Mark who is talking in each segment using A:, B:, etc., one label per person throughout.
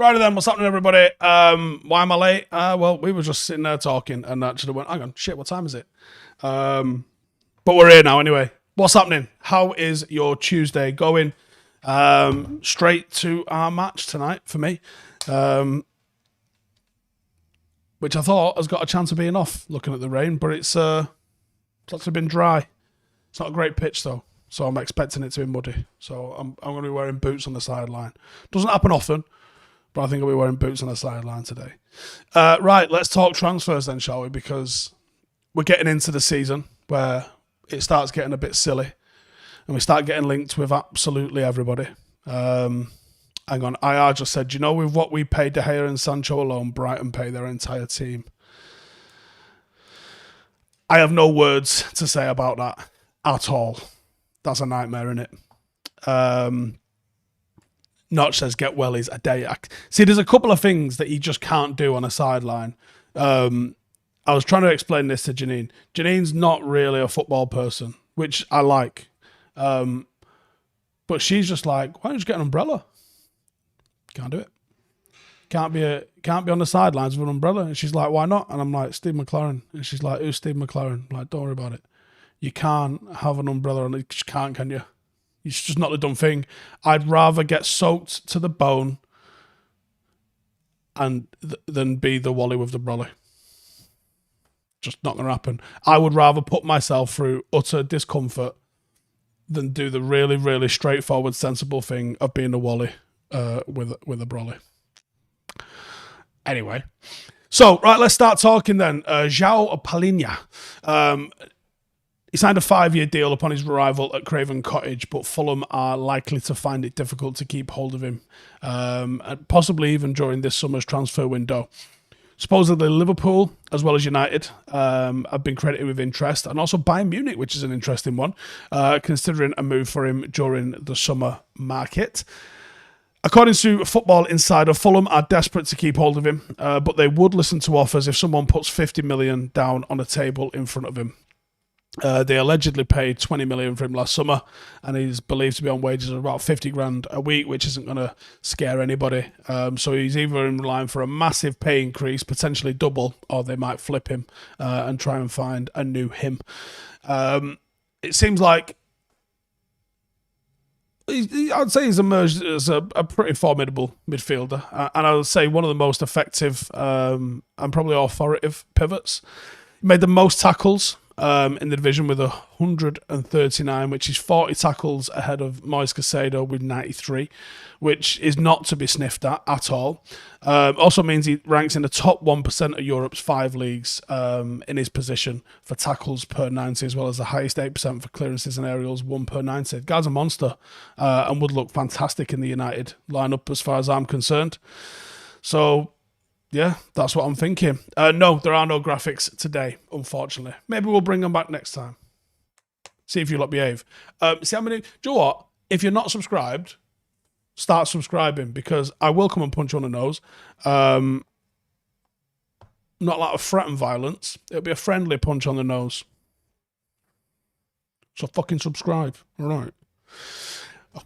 A: Righty then, what's happening, everybody? Why am I late? Well, we were just sitting there talking and actually went, hang on, shit, what time is it? But we're here now anyway. What's happening? How is your Tuesday going? Straight to our match tonight for me, which I thought has got a chance of being off looking at the rain, but it's actually been dry. It's not a great pitch though, so I'm expecting it to be muddy. So I'm going to be wearing boots on the sideline. Doesn't happen often, but I think I'll be wearing boots on the sideline today. Right, let's talk transfers then, shall we? Because we're getting into the season where it starts getting a bit silly and we start getting linked with absolutely everybody. Hang on, IR just said, you know, with what we paid De Gea and Sancho alone, Brighton pay their entire team. I have no words to say about that at all. That's a nightmare, innit? Notch says, get wellies a day. See, there's a couple of things that you just can't do on a sideline. I was trying to explain this to Janine. Janine's not really a football person, which I like. But she's just like, why don't you get an umbrella? Can't do it. Can't be on the sidelines with an umbrella. And she's like, why not? And I'm like, Steve McLaren. And she's like, who's Steve McLaren? I'm like, don't worry about it. You can't have an umbrella on it. You just can't, can you? It's just not the dumb thing. I'd rather get soaked to the bone and than be the Wally with the brolly. Just not going to happen. I would rather put myself through utter discomfort than do the really, really straightforward, sensible thing of being a Wally with a brolly. Anyway, so right, let's start talking then. Joao Palhinha. He signed a 5-year deal upon his arrival at Craven Cottage, but Fulham are likely to find it difficult to keep hold of him, possibly even during this summer's transfer window. Supposedly Liverpool, as well as United, have been credited with interest, and also Bayern Munich, which is an interesting one, considering a move for him during the summer market. According to Football Insider, Fulham are desperate to keep hold of him, but they would listen to offers if someone puts 50 million down on a table in front of him. They allegedly paid 20 million for him last summer, and he's believed to be on wages of about 50 grand a week, which isn't going to scare anybody. So he's either in line for a massive pay increase, potentially double, or they might flip him and try and find a new him. It seems like I'd say he's emerged as a pretty formidable midfielder, and I would say one of the most effective and probably authoritative pivots. He made the most tackles in the division with 139, which is 40 tackles ahead of Moise Caicedo with 93, which is not to be sniffed at all. Also means he ranks in the top 1% of Europe's 5 leagues in his position for tackles per 90, as well as the highest 8% for clearances and aerials, 1 per 90. The guy's a monster and would look fantastic in the United lineup as far as I'm concerned. So yeah, that's what I'm thinking. No, there are no graphics today, unfortunately. Maybe we'll bring them back next time. See if you lot behave. See how many... Do you know what? If you're not subscribed, start subscribing, because I will come and punch you on the nose. Not like a threat and violence. It'll be a friendly punch on the nose. So fucking subscribe. All right.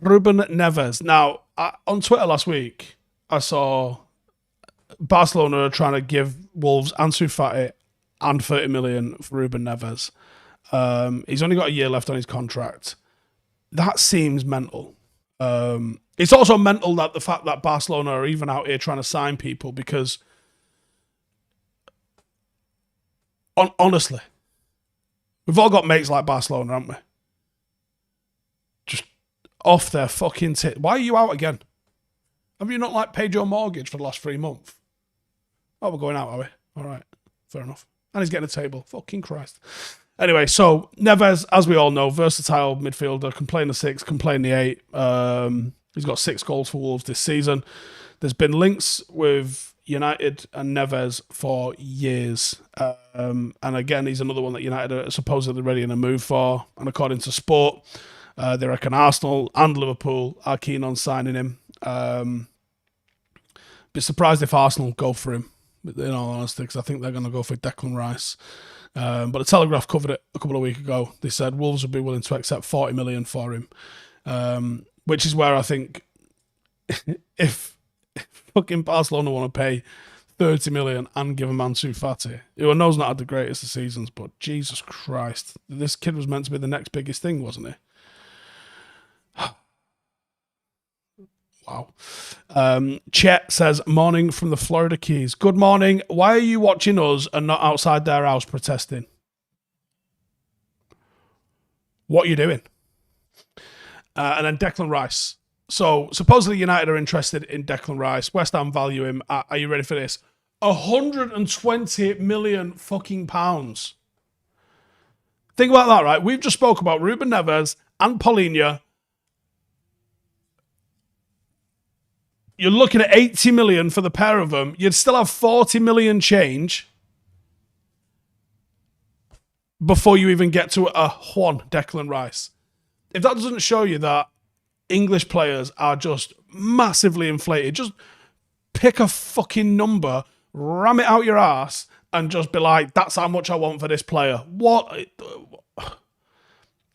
A: Ruben Neves. Now, on Twitter last week, I saw Barcelona are trying to give Wolves Ansu Fati and 30 million for Ruben Neves. He's only got a year left on his contract. That seems mental. It's also mental that the fact that Barcelona are even out here trying to sign people, because honestly, we've all got mates like Barcelona, haven't we? Just off their fucking tit. Why are you out again? Have you not paid your mortgage for the last 3 months? Oh, we're going out, are we? All right, fair enough. And he's getting a table. Fucking Christ. Anyway, so Neves, as we all know, versatile midfielder, can play in the 6, can play in the 8. He's got 6 goals for Wolves this season. There's been links with United and Neves for years. And again, he's another one that United are supposedly ready in a move for. And according to Sport, they reckon Arsenal and Liverpool are keen on signing him. Be surprised if Arsenal go for him, in all honesty, because I think they're going to go for Declan Rice. But the Telegraph covered it a couple of weeks ago. They said Wolves would be willing to accept 40 million for him, which is where I think if fucking Barcelona want to pay 30 million and give him Ansu Fati, who I know's not had the greatest of seasons, but Jesus Christ, this kid was meant to be the next biggest thing, wasn't he? Wow. Chet says, morning from the Florida Keys. Good morning. Why are you watching us and not outside their house protesting? What are you doing? And then Declan Rice. So supposedly United are interested in Declan Rice. West Ham value him at, are you ready for this? 120 million fucking pounds. Think about that, right? We've just spoke about Ruben Neves and Palhinha. You're looking at 80 million for the pair of them. You'd still have 40 million change before you even get to a Juan Declan Rice. If that doesn't show you that English players are just massively inflated, just pick a fucking number, ram it out your ass, and just be like, that's how much I want for this player. What?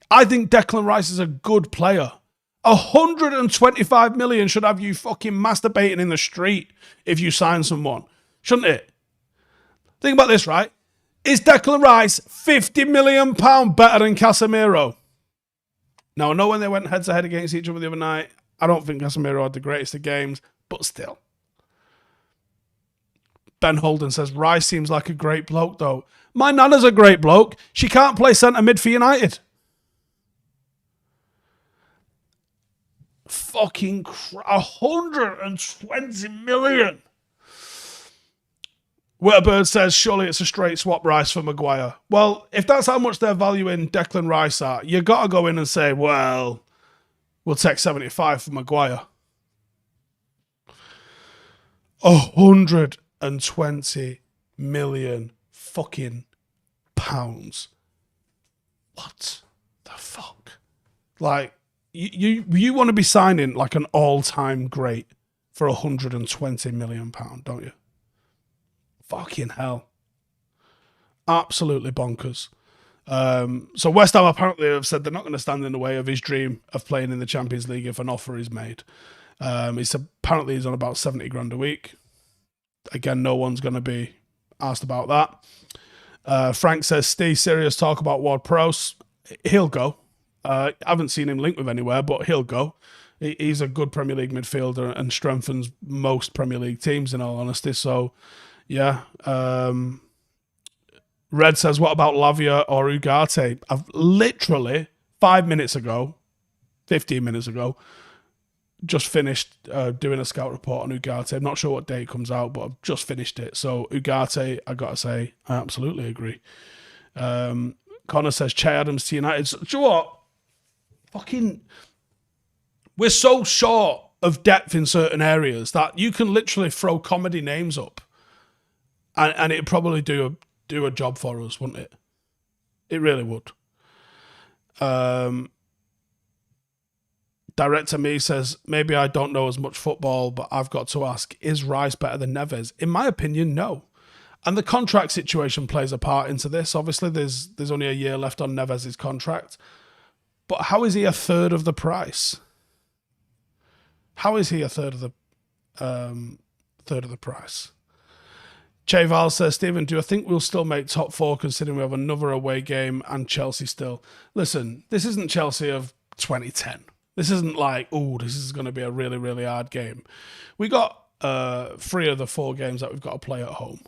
A: I think Declan Rice is a good player. 125 million should have you fucking masturbating in the street if you sign someone, shouldn't it? Think about this, right? Is Declan Rice £50 million better than Casemiro? Now, I know when they went head-to-head against each other the other night, I don't think Casemiro had the greatest of games, but still. Ben Holden says, Rice seems like a great bloke, though. My nana's a great bloke. She can't play centre mid for United. Fucking 120 million. Witterbird says, surely it's a straight swap Rice for Maguire. Well, if that's how much they're valuing Declan Rice at, you got to go in and say, well, we'll take 75 for Maguire. 120 million fucking pounds. What the fuck? Like, you want to be signing like an all-time great for 120 million pound, don't you? Fucking hell. Absolutely bonkers. So West Ham apparently have said they're not going to stand in the way of his dream of playing in the Champions League if an offer is made. Apparently he's on about 70 grand a week. Again, no one's going to be asked about that. Frank says, Steve, serious talk about Ward-Prowse. He'll go. I haven't seen him linked with anywhere, but he'll go. He's a good Premier League midfielder and strengthens most Premier League teams, in all honesty. So, yeah. Red says, what about Lavia or Ugarte? I've literally 15 minutes ago, just finished doing a scout report on Ugarte. I'm not sure what day it comes out, but I've just finished it. So Ugarte, I got to say, I absolutely agree. Connor says, Che Adams to United. So, do you know what? We're so short of depth in certain areas that you can literally throw comedy names up and it'd probably do a job for us, wouldn't it? It really would. Director Me says, maybe I don't know as much football, but I've got to ask, is Rice better than Neves? In my opinion, no. And the contract situation plays a part into this. Obviously, there's only a year left on Neves' contract. But how is he a third of the price? How is he a third of the price? Cheval says, Stephen, do you think we'll still make top four considering we have another away game and Chelsea still? Listen, this isn't Chelsea of 2010. This isn't like, this is going to be a really, really hard game. We got 3 of the 4 games that we've got to play at home.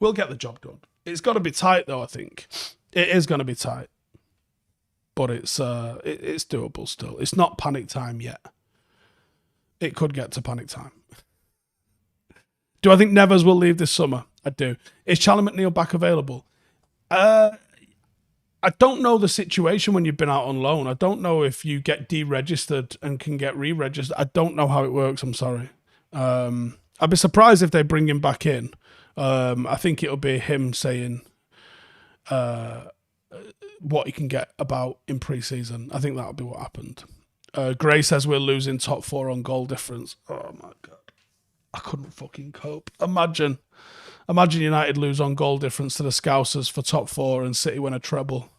A: We'll get the job done. It's got to be tight, though, I think. It is going to be tight. But it's doable still. It's not panic time yet. It could get to panic time. Do I think Neves will leave this summer? I do. Is Charlie McNeil back available? I don't know the situation when you've been out on loan. I don't know if you get deregistered and can get re-registered. I don't know how it works. I'm sorry. I'd be surprised if they bring him back in. I think it'll be him saying what he can get about in pre-season. I think that'll be what happened. Gray says we're losing top 4 on goal difference. Oh my God. I couldn't fucking cope. Imagine United lose on goal difference to the Scousers for top 4 and City win a treble.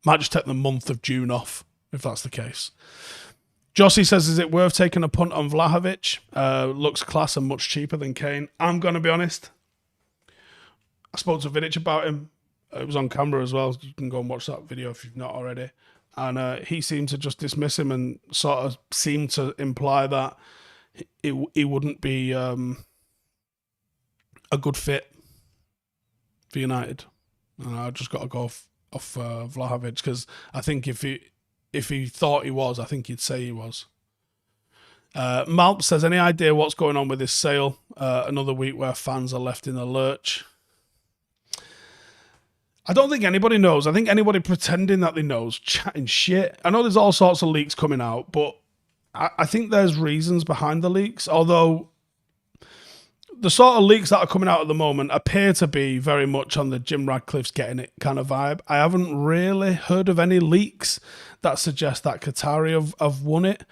A: Might just take the month of June off. if that's the case. Jossie says, is it worth taking a punt on Vlahovic? Looks class and much cheaper than Kane. I'm going to be honest. I spoke to Vidic about him. It was on camera as well. You can go and watch that video if you've not already. And he seemed to just dismiss him and sort of seemed to imply that he wouldn't be a good fit for United. And I just got to go off Vlahovic, because I think if he thought he was, I think he'd say he was. Malp says, any idea what's going on with this sale? Another week where fans are left in the lurch. I don't think anybody knows. I think anybody pretending that they knows, chatting shit. I know there's all sorts of leaks coming out, but I think there's reasons behind the leaks, although the sort of leaks that are coming out at the moment appear to be very much on the Jim Radcliffe's getting it kind of vibe. I haven't really heard of any leaks that suggest that Qatari have won it.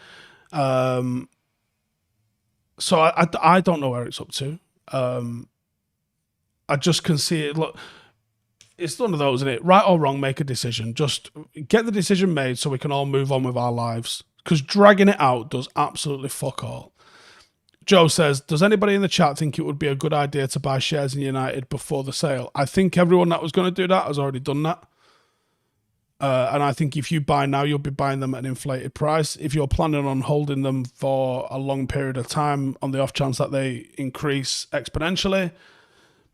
A: So I don't know where it's up to. I just can see it. Look, it's one of those, isn't it? Right or wrong, make a decision. Just get the decision made so we can all move on with our lives. Because dragging it out does absolutely fuck all. Joe says, does anybody in the chat think it would be a good idea to buy shares in United before the sale? I think everyone that was going to do that has already done that. And I think if you buy now, you'll be buying them at an inflated price. If you're planning on holding them for a long period of time on the off chance that they increase exponentially,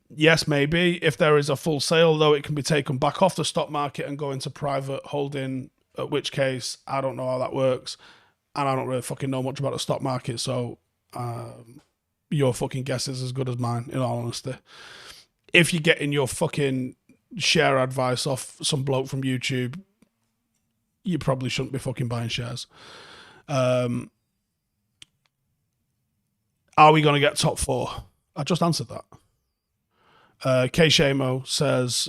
A: yes, maybe. If there is a full sale, though, it can be taken back off the stock market and go into private holding, at which case, I don't know how that works. And I don't really fucking know much about the stock market, so your fucking guess is as good as mine, in all honesty. If you're getting your fucking share advice off some bloke from YouTube, you probably shouldn't be fucking buying shares. Are we going to get top four? I just answered that. K. Shamo says,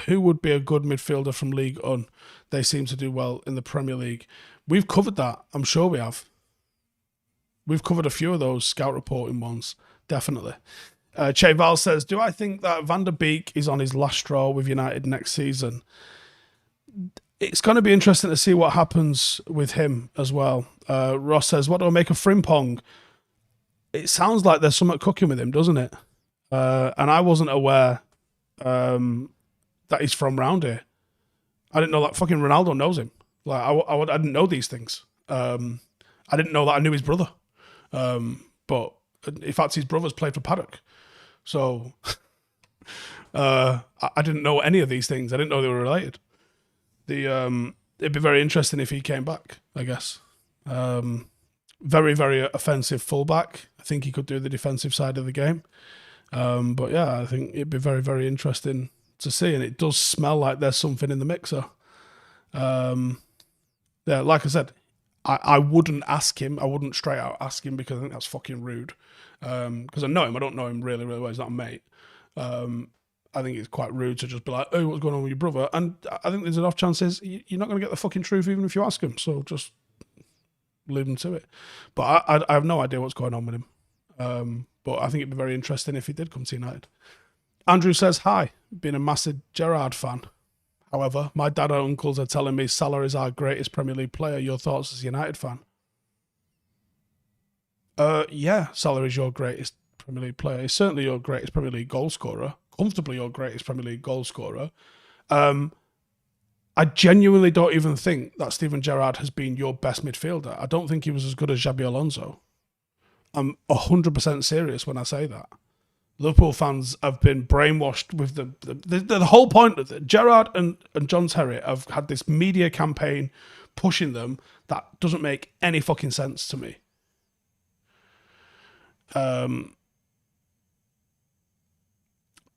A: who would be a good midfielder from League One? They seem to do well in the Premier League. We've covered that. I'm sure we have. We've covered a few of those scout reporting ones. Definitely. Che Val says, do I think that Van der Beek is on his last straw with United next season? It's going to be interesting to see what happens with him as well. Ross says, what do I make of Frimpong? It sounds like there's something cooking with him, doesn't it? And I wasn't aware that he's from round here. I didn't know that fucking Ronaldo knows him. Like I didn't know these things. I didn't know that I knew his brother. But in fact, his brother's played for Paddock. So I didn't know any of these things. I didn't know they were related. It'd be very interesting if he came back, I guess. Very, very offensive fullback. I think he could do the defensive side of the game. But yeah, I think it'd be very, very interesting to see. And it does smell like there's something in the mixer. Yeah, like I said, I wouldn't ask him. I wouldn't straight out ask him because I think that's fucking rude. Because I know him. I don't know him really, really well. He's not a mate. I think it's quite rude to just be like, oh, what's going on with your brother? And I think there's enough chances you're not going to get the fucking truth even if you ask him. So just leave him to it. But I have no idea what's going on with him. But I think it'd be very interesting if he did come to United. Andrew says, hi, been a massive Gerrard fan. However, my dad and uncles are telling me Salah is our greatest Premier League player. Your thoughts as a United fan? Yeah, Salah is your greatest Premier League player. He's certainly your greatest Premier League goal scorer. Comfortably your greatest Premier League goal scorer. I genuinely don't even think that Steven Gerrard has been your best midfielder. I don't think he was as good as Xabi Alonso. I'm 100% serious when I say that. Liverpool fans have been brainwashed with the whole point of it. Gerrard and John Terry have had this media campaign pushing them that doesn't make any fucking sense to me.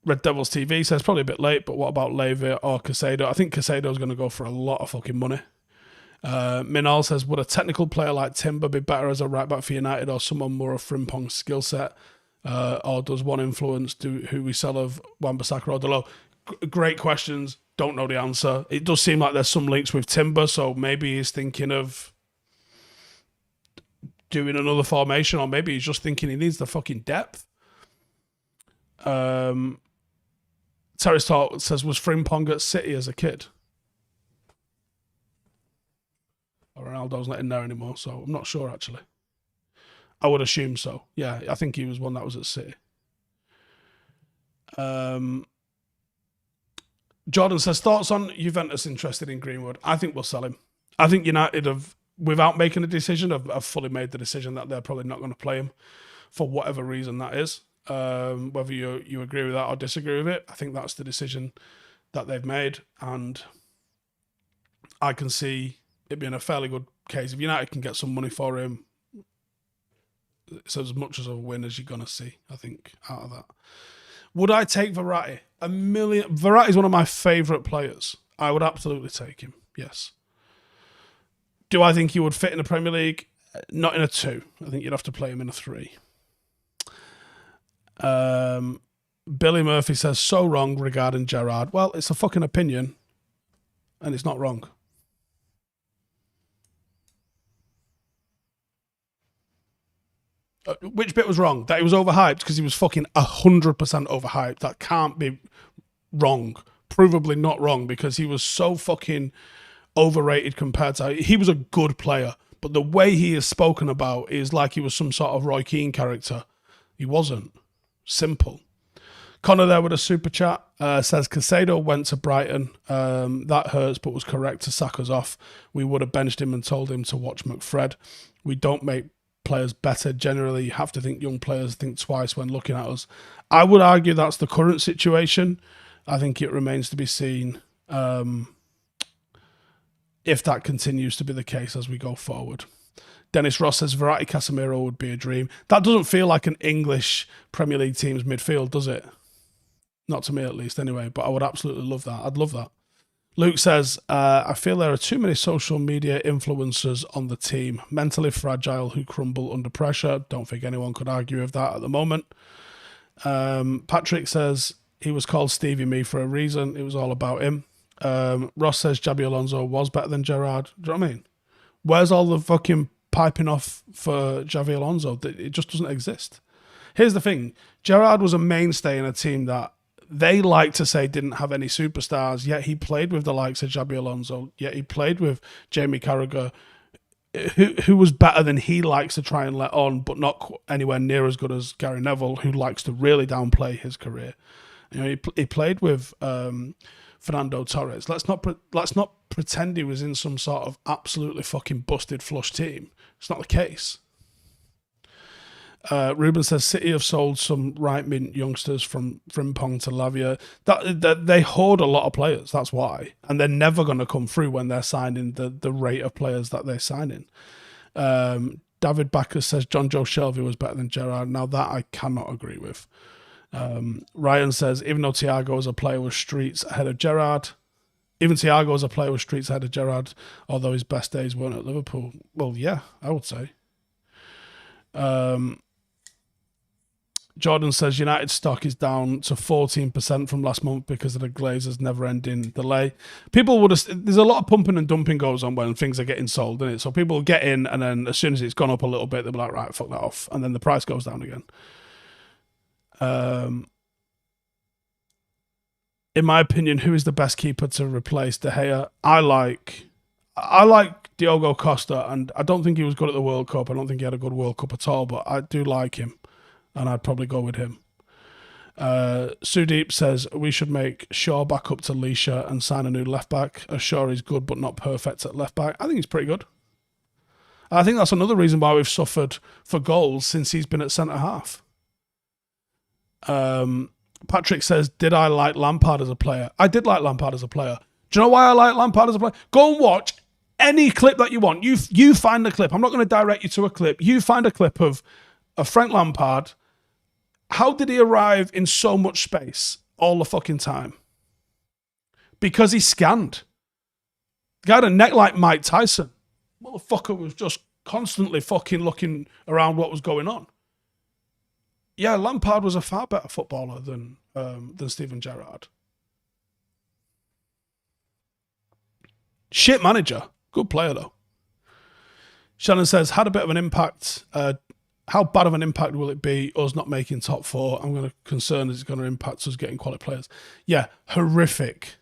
A: Red Devils TV says probably a bit late, but what about Levy or Casado? I think Casado's going to go for a lot of fucking money. Minal says, would a technical player like Timber be better as a right back for United or someone more of Frimpong's skill set? Or does one influence who we sell of Wan-Bissaka or Delo? Great questions. Don't know the answer. It does seem like there's some links with Timber, so maybe he's thinking of doing another formation, or maybe he's just thinking he needs the fucking depth. Terrace Talk says, was Frimpong at City as a kid? Ronaldo's not in there anymore, so I'm not sure actually. I would assume so. Yeah, I think he was one that was at City. Jordan says, thoughts on Juventus interested in Greenwood? I think we'll sell him. I think United have, without making a decision, have fully made the decision that they're probably not going to play him for whatever reason that is. Whether you agree with that or disagree with it, I think that's the decision that they've made. And I can see it being a fairly good case. If United can get some money for him, it's as much as a win as you're going to see, I think, out of that. Would I take Verratti? Verratti is one of my favourite players. I would absolutely take him, yes. Do I think he would fit in the Premier League? Not in a 2. I think you'd have to play him in a 3. Billy Murphy says, so wrong regarding Gerrard. Well, it's a fucking opinion, and it's not wrong. Which bit was wrong? That he was overhyped because he was fucking 100% overhyped. That can't be wrong. Provably not wrong because he was so fucking overrated compared to... He was a good player, but the way he is spoken about is like he was some sort of Roy Keane character. He wasn't. Simple. Connor there with a super chat says, Caicedo went to Brighton. That hurts, but was correct to sack us off. We would have benched him and told him to watch McFred. We don't make players better. Generally, you have to think young players think twice when looking at us. I would argue that's the current situation. I think it remains to be seen if that continues to be the case as we go forward. Dennis Ross says Verratti Casemiro would be a dream. That doesn't feel like an English Premier League team's midfield, does it? Not to me at least anyway, but I would absolutely love that. I'd love that. Luke says, I feel there are too many social media influencers on the team, mentally fragile who crumble under pressure. Don't think anyone could argue with that at the moment. Patrick says, he was called Stevie Me for a reason. It was all about him. Ross says Xabi Alonso was better than Gerrard. Do you know what I mean? Where's all the fucking piping off for Xabi Alonso? It just doesn't exist. Here's the thing. Gerrard was a mainstay in a team that they like to say didn't have any superstars, yet he played with the likes of Xabi Alonso, yet he played with Jamie Carragher, who was better than he likes to try and let on, but not anywhere near as good as Gary Neville, who likes to really downplay his career. You know, he played with Fernando Torres. Let's not pretend he was in some sort of absolutely fucking busted flush team. It's not the case. Ruben says City have sold some right mint youngsters from Frimpong to Lavia. That they hoard a lot of players. That's why, and they're never going to come through when they're signing the rate of players that they're signing. David Backer says John Joe Shelby was better than Gerrard. Now that I cannot agree with. Ryan says even though Thiago as a player was streets ahead of Gerrard, even Thiago as a player was streets ahead of Gerrard, although his best days weren't at Liverpool. Well, yeah, I would say. Jordan says United stock is down to 14% from last month because of the Glazers' never-ending delay. People would have... There's a lot of pumping and dumping goes on when things are getting sold, isn't it? So people get in, and then as soon as it's gone up a little bit, they'll be like, right, fuck that off. And then the price goes down again. In my opinion, who is the best keeper to replace De Gea? I like Diogo Costa, and I don't think he was good at the World Cup. I don't think he had a good World Cup at all, but I do like him. And I'd probably go with him. Sudeep says we should make Shaw back up to Leisha and sign a new left back. Shaw is good but not perfect at left back. I think he's pretty good. I think that's another reason why we've suffered for goals since he's been at centre half. Patrick says, did I like Lampard as a player? I did like Lampard as a player. Do you know why I like Lampard as a player? Go and watch any clip that you want. You find the clip. I'm not going to direct you to a clip. You find a clip of Frank Lampard. How did he arrive in so much space all the fucking time? Because he scanned. The guy had a neck like Mike Tyson. Motherfucker was just constantly fucking looking around what was going on. Yeah, Lampard was a far better footballer than Steven Gerrard. Shit manager. Good player, though. Shannon says, had a bit of an impact. How bad of an impact will it be us not making top 4? I'm going to concern is it going to impact us getting quality players. Yeah, horrific.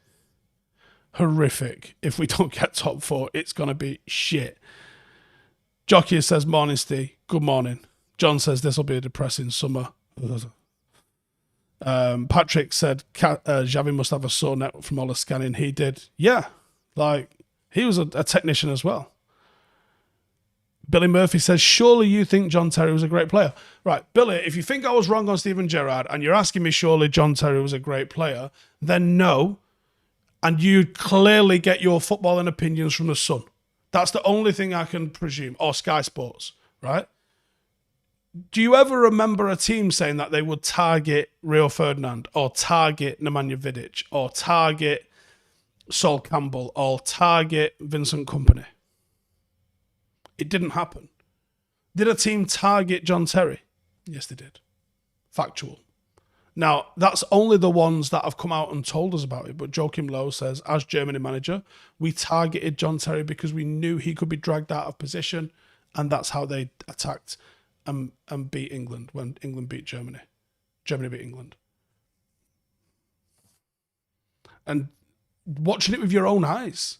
A: horrific. If we don't get top 4, it's going to be shit. Jockey says, morning, Steve. Good morning. John says, this will be a depressing summer. Patrick said, Xavi must have a sore neck from all the scanning he did. Yeah, like, he was a technician as well. Billy Murphy says, surely you think John Terry was a great player. Right, Billy, if you think I was wrong on Steven Gerrard and you're asking me surely John Terry was a great player, then no. And you clearly get your footballing opinions from the Sun. That's the only thing I can presume. Or Sky Sports, right? Do you ever remember a team saying that they would target Rio Ferdinand or target Nemanja Vidic or target Sol Campbell or target Vincent Kompany? It didn't happen. Did a team target John Terry? Yes, they did. Factual. Now, that's only the ones that have come out and told us about it. But Joachim Low says, as Germany manager, we targeted John Terry because we knew he could be dragged out of position. And that's how they attacked and beat England when England beat Germany. Germany beat England. And watching it with your own eyes.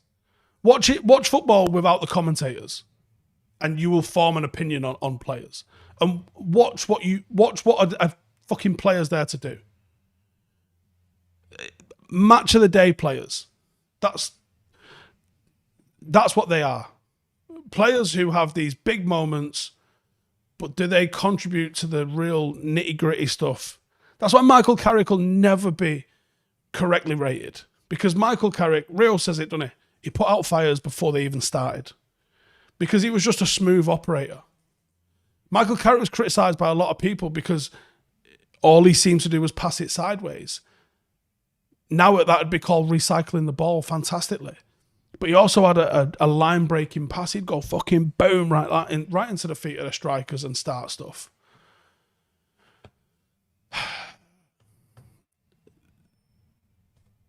A: Watch football without the commentators. And you will form an opinion on players. And watch what are fucking players there to do. Match of the day players. That's what they are. Players who have these big moments, but do they contribute to the real nitty-gritty stuff? That's why Michael Carrick will never be correctly rated. Because Michael Carrick, Rio says it, doesn't he? He put out fires before they even started. Because he was just a smooth operator. Michael Carrick was criticised by a lot of people because all he seemed to do was pass it sideways. Now that would be called recycling the ball fantastically. But he also had a line-breaking pass. He'd go fucking boom right into the feet of the strikers and start stuff.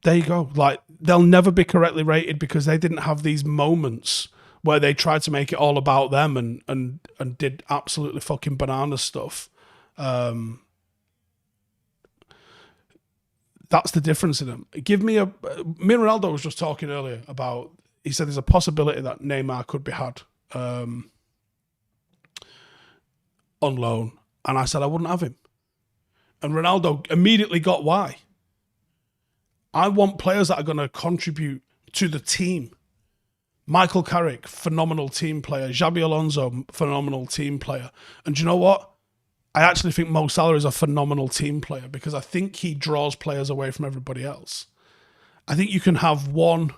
A: There you go. Like, they'll never be correctly rated because they didn't have these moments where they tried to make it all about them and did absolutely fucking banana stuff. That's the difference in them. Me and Ronaldo was just talking earlier about, he said there's a possibility that Neymar could be had on loan. And I said I wouldn't have him. And Ronaldo immediately got why. I want players that are going to contribute to the team. Michael Carrick, phenomenal team player. Xabi Alonso, phenomenal team player. And do you know what? I actually think Mo Salah is a phenomenal team player because I think he draws players away from everybody else. I think you can have one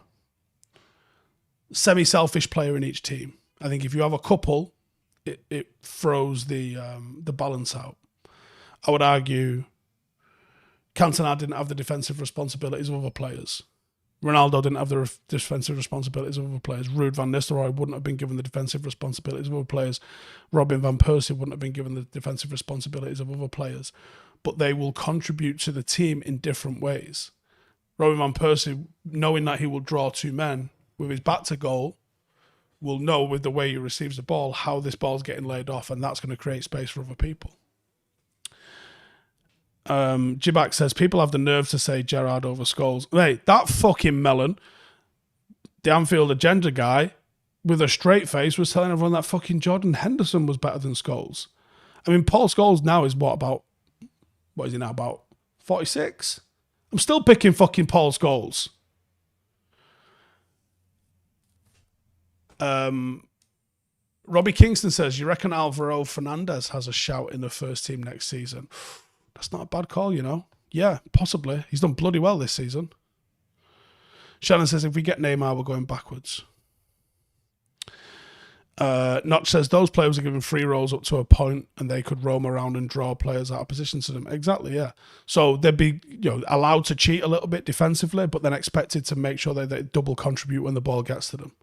A: semi-selfish player in each team. I think if you have a couple, it throws the balance out. I would argue Cantona didn't have the defensive responsibilities of other players. Ronaldo didn't have the defensive responsibilities of other players. Ruud van Nistelrooy wouldn't have been given the defensive responsibilities of other players. Robin van Persie wouldn't have been given the defensive responsibilities of other players. But they will contribute to the team in different ways. Robin van Persie, knowing that he will draw two men with his back to goal, will know with the way he receives the ball how this ball's getting laid off, and that's going to create space for other people. Jibak says people have the nerve to say Gerrard over Scholes. Hey, that fucking melon, the Anfield agenda guy with a straight face was telling everyone that fucking Jordan Henderson was better than Scholes. I mean, Paul Scholes now is what is he now, about 46? I'm still picking fucking Paul Scholes. Robbie Kingston says, you reckon Alvaro Fernandez has a shout in the first team next season? That's not a bad call, you know. Yeah, possibly. He's done bloody well this season. Shannon says, if we get Neymar, we're going backwards. Notch says, those players are given free rolls up to a point and they could roam around and draw players out of position to them. Exactly, yeah. So they'd be allowed to cheat a little bit defensively, but then expected to make sure they double contribute when the ball gets to them.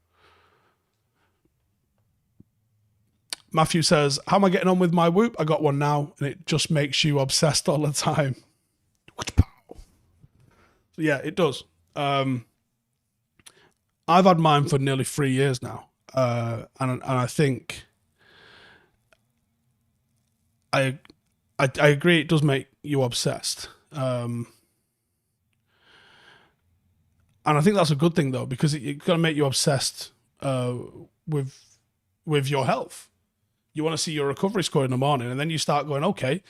A: Matthew says, how am I getting on with my whoop? I got one now, and it just makes you obsessed all the time. Yeah, it does. I've had mine for nearly 3 years now, and I think I agree it does make you obsessed. And I think that's a good thing, though, because it's going to make you obsessed with your health. You want to see your recovery score in the morning, and then you start going, okay,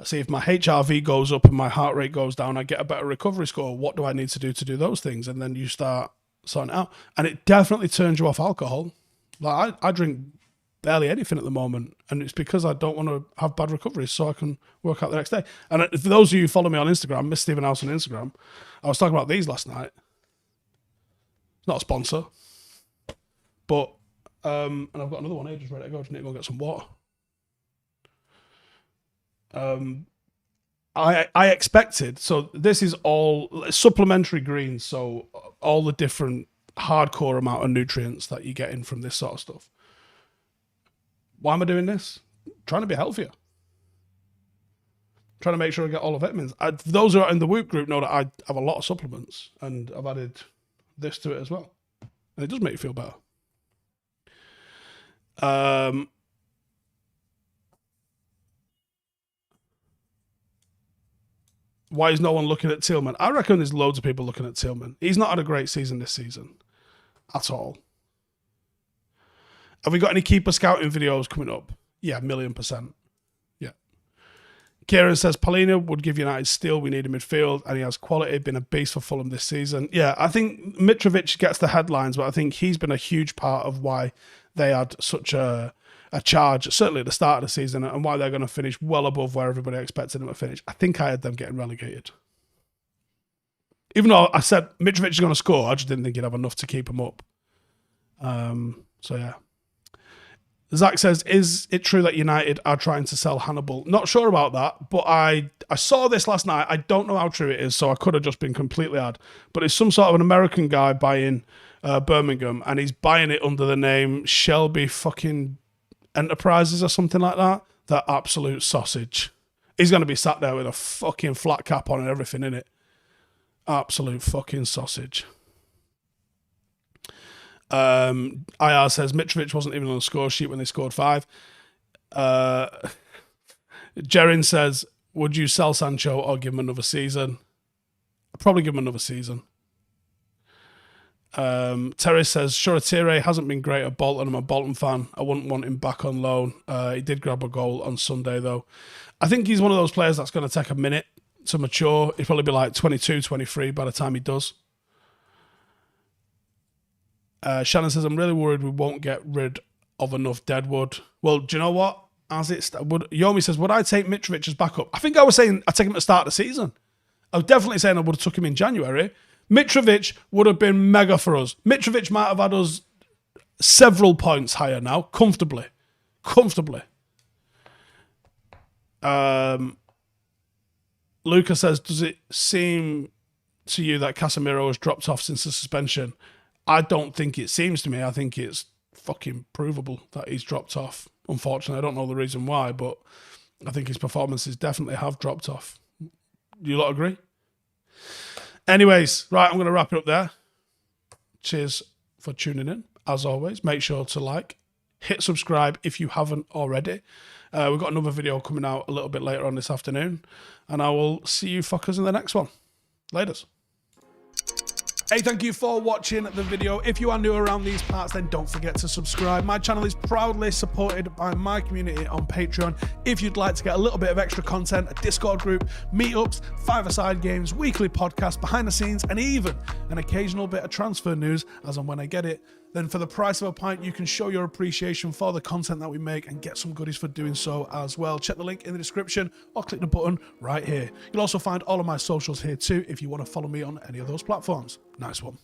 A: I see if my HRV goes up and my heart rate goes down, I get a better recovery score. What do I need to do those things? And then you start sorting it out. And it definitely turns you off alcohol. Like I drink barely anything at the moment, and it's because I don't want to have bad recovery so I can work out the next day. And for those of you who follow me on Instagram, Miss Stephen Howson on Instagram, I was talking about these last night. It's not a sponsor, but and I've got another one here just ready to go. Just need to go get some water. I expected, so this is all supplementary greens, so all the different hardcore amount of nutrients that you get in from this sort of stuff. Why am I doing this? Trying to be healthier. Trying to make sure I get all the vitamins. Those who are in the Whoop group know that I have a lot of supplements, and I've added this to it as well. And it does make you feel better. Why is no one looking at Tillman? I reckon there's loads of people looking at Tillman. He's not had a great season this season. At all. Have we got any keeper scouting videos coming up? Yeah, 1,000,000%. Yeah. Kieran says, Palhinha would give United steel. We need a midfield, and he has quality, been a beast for Fulham this season. Yeah, I think Mitrovic gets the headlines, but I think he's been a huge part of why they had such a charge, certainly at the start of the season, and why they're going to finish well above where everybody expected them to finish. I think I had them getting relegated. Even though I said Mitrovic is going to score, I just didn't think he'd have enough to keep him up. So, yeah. Zach says, is it true that United are trying to sell Hannibal? Not sure about that, but I saw this last night. I don't know how true it is, so I could have just been completely ad. But it's some sort of an American guy buying Birmingham, and he's buying it under the name Shelby fucking Enterprises or something like that. That absolute sausage. He's going to be sat there with a fucking flat cap on and everything in it. Absolute fucking sausage. IR says Mitrovic wasn't even on the score sheet when they scored 5. Jerin says, would you sell Sancho or give him another season? I'd probably give him another season. Terry says, Shoretire hasn't been great at Bolton. I'm a Bolton fan. I wouldn't want him back on loan. He did grab a goal on Sunday, though. I think he's one of those players that's going to take a minute to mature. He'll probably be like 22, 23 by the time he does. Shannon says, I'm really worried we won't get rid of enough deadwood. Well, do you know what? Yomi says, would I take Mitrovic as backup? I think I was saying I'd take him at the start of the season. I was definitely saying I would have took him in January. Mitrovic would have been mega for us. Mitrovic might have had us several points higher now, comfortably. Luca says, does it seem to you that Casemiro has dropped off since the suspension? I don't think it seems to me. I think it's fucking provable that he's dropped off. Unfortunately, I don't know the reason why, but I think his performances definitely have dropped off. Do you lot agree? Anyways, right, I'm going to wrap it up there. Cheers for tuning in. As always, make sure to like, hit subscribe if you haven't already. We've got another video coming out a little bit later on this afternoon, and I will see you fuckers in the next one. Laters. Hey, thank you for watching the video. If you are new around these parts, then don't forget to subscribe. My channel is proudly supported by my community on Patreon. If you'd like to get a little bit of extra content, a Discord group, meetups, 5-a-side games, weekly podcasts, behind the scenes, and even an occasional bit of transfer news as and when I get it, then for the price of a pint, you can show your appreciation for the content that we make and get some goodies for doing so as well. Check the link in the description or click the button right here. You'll also find all of my socials here too if you want to follow me on any of those platforms. Nice one.